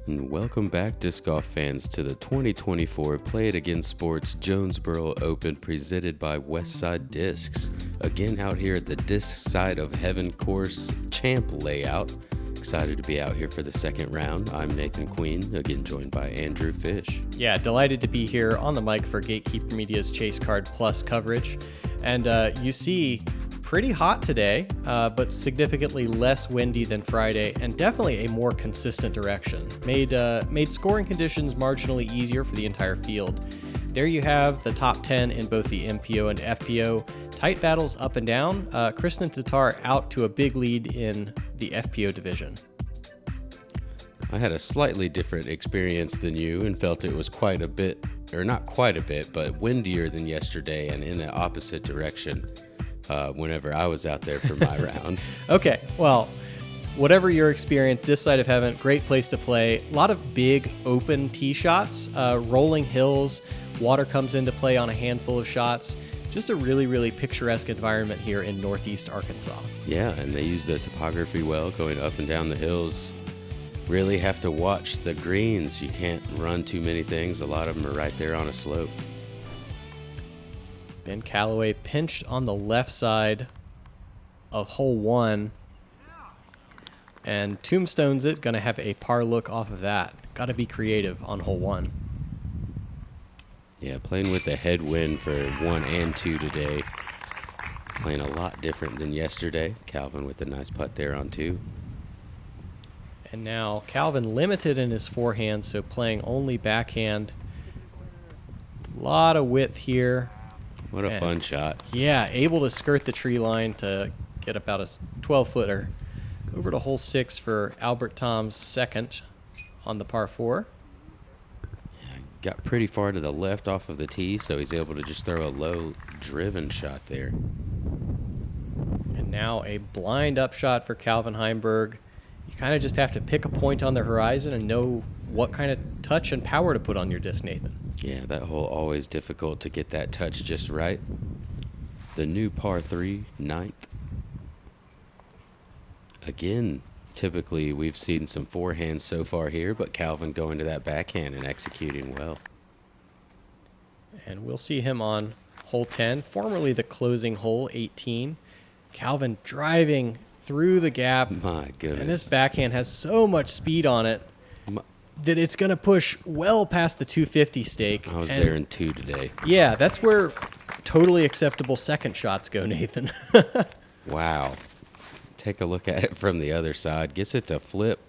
And welcome back, disc golf fans, to the 2024 Play It Again Sports Jonesboro Open presented by Westside Discs. Again, out here at the disc side of Heaven Course Champ layout. Excited to be out here for the second round. I'm Nathan Queen, again joined by Andrew Fish. Yeah, delighted to be here on the mic for Gatekeeper Media's ChaseCard Plus coverage. And you see, pretty hot today, but significantly less windy than Friday, and definitely a more consistent direction. Made scoring conditions marginally easier for the entire field. There you have the top 10 in both the MPO and FPO. Tight battles up and down. Kristen Tatar out to a big lead in the FPO division. I had a slightly different experience than you and felt it was quite a bit, or not quite a bit, but windier than yesterday and in the opposite direction whenever I was out there for my round. Okay, well, whatever your experience, this side of heaven, great place to play. A lot of big open tee shots, rolling hills, water comes into play on a handful of shots. Just a really, really picturesque environment here in Northeast Arkansas. Yeah, and they use the topography well, going up and down the hills. Really have to watch the greens. You can't run too many things. A lot of them are right there on a slope. Ben Calloway pinched on the left side of hole 1. And tombstones it, gonna have a par look off of that. Gotta be creative on hole 1. Yeah, playing with the headwind for 1 and 2 today. Playing a lot different than yesterday. Calvin with a nice putt there on 2. And now Calvin limited in his forehand, so playing only backhand. A lot of width here. What a fun shot. Yeah, able to skirt the tree line to get about a 12-footer. Over to hole 6 for Albert Tom's second on the par 4. Got pretty far to the left off of the tee, so he's able to just throw a low driven shot there. And now a blind up shot for Calvin Heimburg. You kind of just have to pick a point on the horizon and know what kind of touch and power to put on your disc, Nathan. Yeah, that hole always difficult to get that touch just right. The new par 3, 9th. Again, typically we've seen some forehands so far here, but Calvin going to that backhand and executing well. And we'll see him on hole 10, formerly the closing hole, 18. Calvin driving through the gap. My goodness. And this backhand has so much speed on it that it's going to push well past the 250 stake. I was there in 2 today. Yeah, that's where totally acceptable second shots go, Nathan. Wow. Take a look at it from the other side. Gets it to flip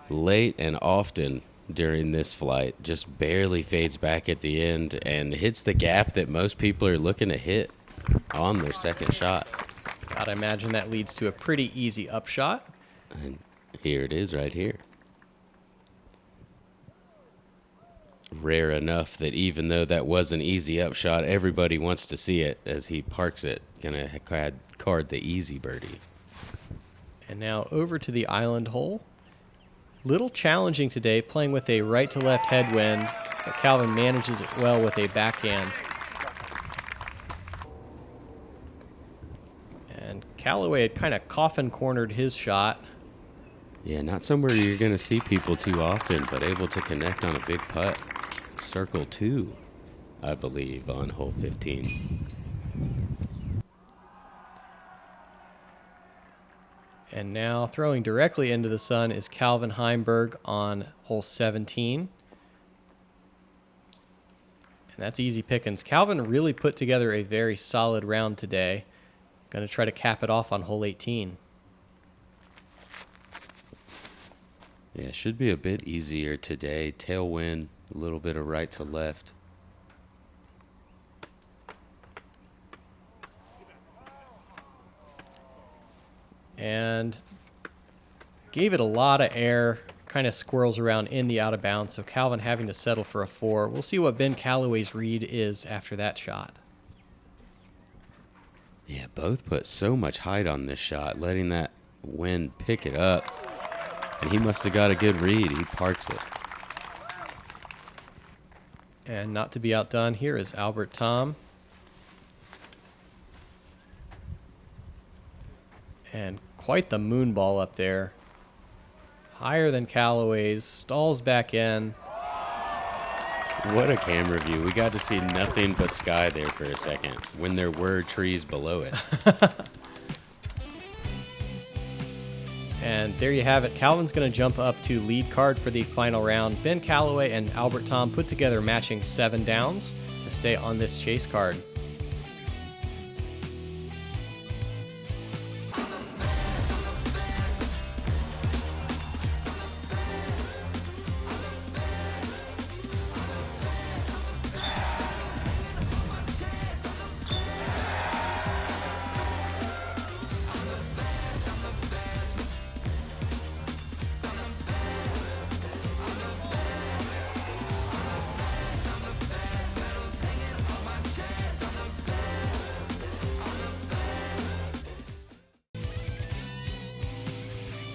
late and often during this flight. Just barely fades back at the end and hits the gap that most people are looking to hit on their second shot. Gotta imagine that leads to a pretty easy upshot. And here it is right here. Rare enough that even though that was an easy upshot, everybody wants to see it as he parks it. Gonna card the easy birdie. And now over to the island hole. Little challenging today, playing with a right to left headwind, but Calvin manages it well with a backhand. And Callaway had kind of coffin cornered his shot. Yeah, not somewhere you're going to see people too often, but able to connect on a big putt. Circle 2, I believe, on hole 15. And now throwing directly into the sun is Calvin Heimburg on hole 17. And that's easy pickings. Calvin really put together a very solid round today. Going to try to cap it off on hole 18. Yeah, should be a bit easier today. Tailwind, a little bit of right to left. And gave it a lot of air, kind of squirrels around in the out of bounds, so Calvin having to settle for a 4. We'll see what Ben Callaway's read is after that shot. Yeah, both put so much height on this shot, letting that wind pick it up. And he must have got a good read. He parks it. And not to be outdone, here is Albert Tom. And quite the moon ball up there. higher than Callaway's, stalls back in. What a camera view. We got to see nothing but sky there for a second when there were trees below it. And there you have it. Calvin's going to jump up to lead card for the final round. Ben Callaway and Albert Tom put together matching 7 downs to stay on this chase card.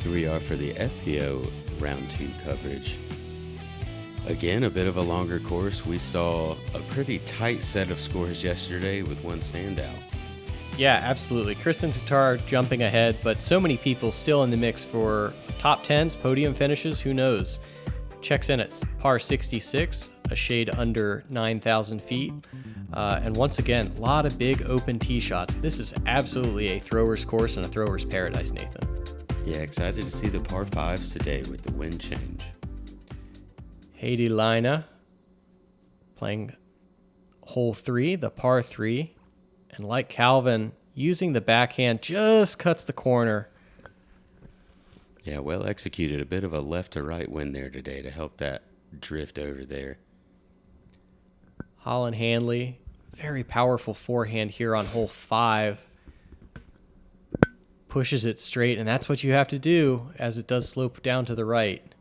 Here we are for the FPO round 2 coverage. Again, a bit of a longer course. We saw a pretty tight set of scores yesterday with one standout. Yeah, absolutely. Kristen Tatar jumping ahead, but so many people still in the mix for top 10s, podium finishes, who knows. Checks in at par 66, a shade under 9,000 feet. And once again, a lot of big open tee shots. This is absolutely a thrower's course and a thrower's paradise, Nathan. Yeah, excited to see the par 5s today with the wind change. Heidi Lina playing hole 3, the par 3. And like Calvin, using the backhand, just cuts the corner. Yeah, well executed. A bit of a left to right wind there today to help that drift over there. Holland Handley, very powerful forehand here on hole 5. Pushes it straight, and that's what you have to do as it does slope down to the right.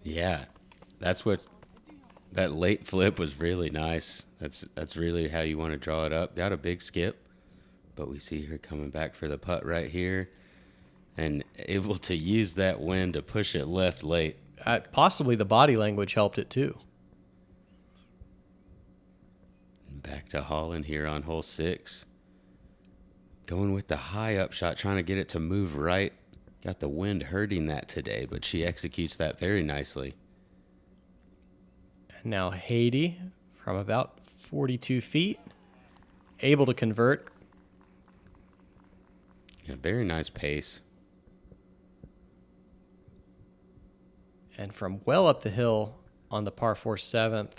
Yeah, that's what that late flip was really nice. That's really how you want to draw it up. Got a big skip, but we see her coming back for the putt right here and able to use that wind to push it left late. Possibly the body language helped it too. Back to Holland here on hole 6. Going with the high up shot, trying to get it to move right. Got the wind hurting that today, but she executes that very nicely. And now Haiti from about 42 feet, able to convert. Yeah, very nice pace. And from well up the hill on the par 4 7th,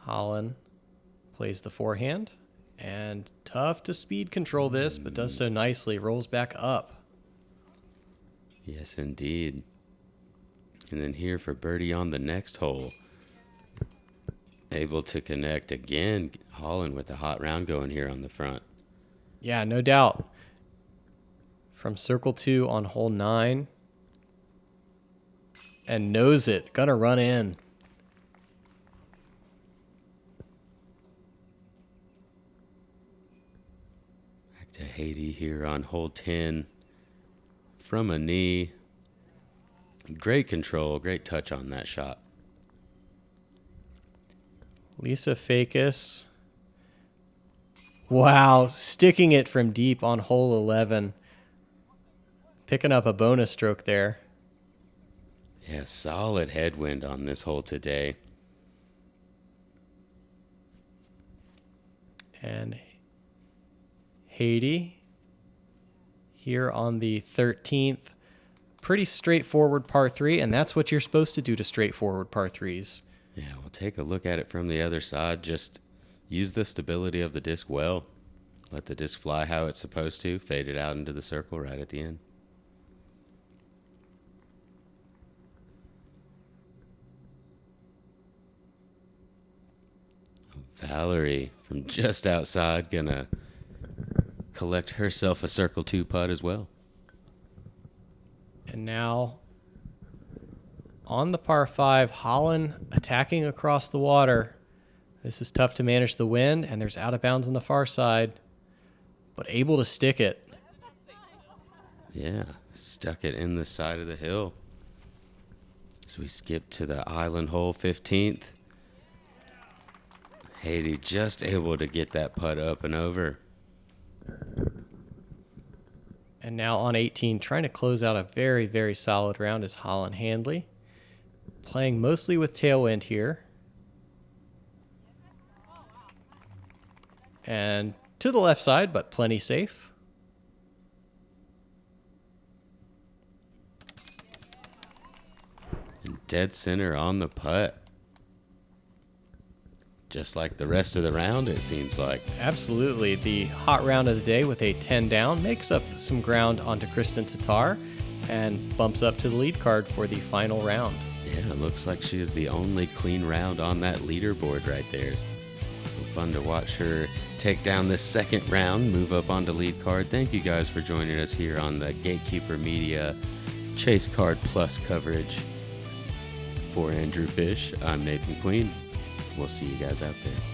Holland plays the forehand. And tough to speed control this, but does so nicely. Rolls back up. Yes, indeed. And then here for birdie on the next hole. Able to connect again. Holland with a hot round going here on the front. Yeah, no doubt. From circle 2 on hole 9. And knows it. Gonna run in. To Haiti here on hole 10 from a knee. Great control, great touch on that shot. Lisa Fakis. Wow, sticking it from deep on hole 11. Picking up a bonus stroke there. Yeah, solid headwind on this hole today. And Haiti here on the 13th. Pretty straightforward par 3, and that's what you're supposed to do to straightforward par 3s. Yeah, we'll take a look at it from the other side. Just use the stability of the disc well. Let the disc fly how it's supposed to. Fade it out into the circle right at the end. Valerie from just outside gonna collect herself a circle 2 putt as well. And now on the par 5, Holland attacking across the water. This is tough to manage the wind, and there's out of bounds on the far side, but able to stick it. Yeah, stuck it in the side of the hill. So we skip to the island hole 15th. Haiti just able to get that putt up and over. And And now on 18, trying to close out a very, very solid round is Holland Handley. Playing mostly with tailwind here. And to the left side, but plenty safe. And dead center on the putt. Just like the rest of the round, it seems like. Absolutely. The hot round of the day with a 10 down makes up some ground onto Kristen Tatar and bumps up to the lead card for the final round. Yeah, it looks like she is the only clean round on that leaderboard right there. Fun to watch her take down this second round, move up onto lead card. Thank you guys for joining us here on the Gatekeeper Media ChaseCard Plus coverage. For Andrew Fish, I'm Nathan Queen. We'll see you guys out there.